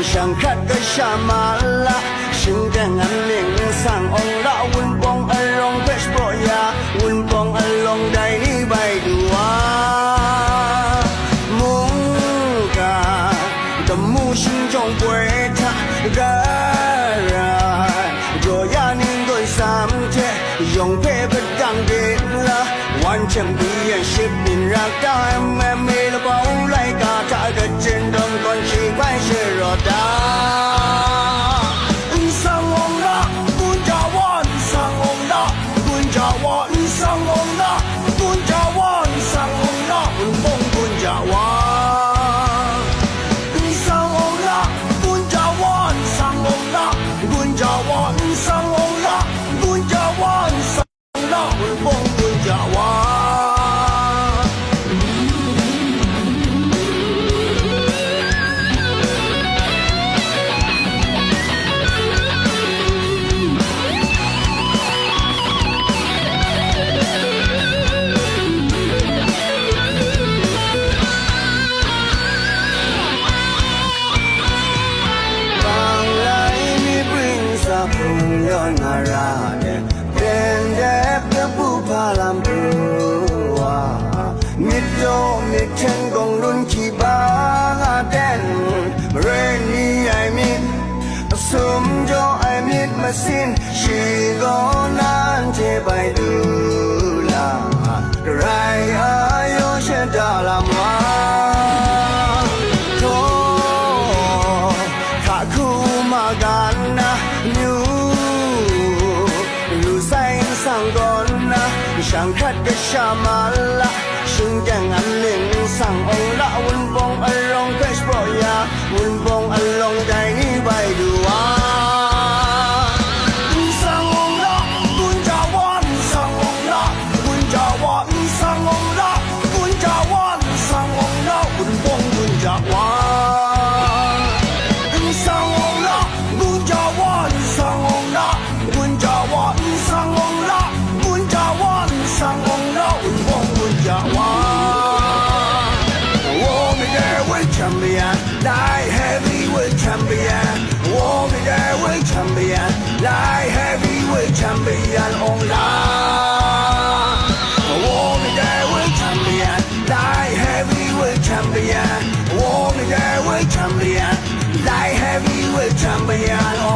想看个什么啦？心甘安宁上องละวุ่นปองอารมณ์เพชรโปรยาวุ่นปองอารมณ์ใดนี้ใบดูว่ามุงกาดมู心中归他个人若要你对三天用配不当给了完全不愿是并让到妹妹了包来嘎他个真正关系快是若大上องละกุญจาวอน上องละกุญจาวอน上องละกุญจาวอน上องละวุ่นปองกุญจาวอนsin chỉ có nan chế bài đủ là rai ayo sẽ đã làm hoa thôi khả khu mà gan na nhu lu say sang con na sang khát cái sa ma la sung chẳng ăn liền sang ông đã quân bông along cái spoya quân bông along cái ní bài đủ Light heavyweight champion, war me there with champion, light heavyweight champion on la. War me there with champion, light heavyweight champion, war me there with champion, light heavyweight champion.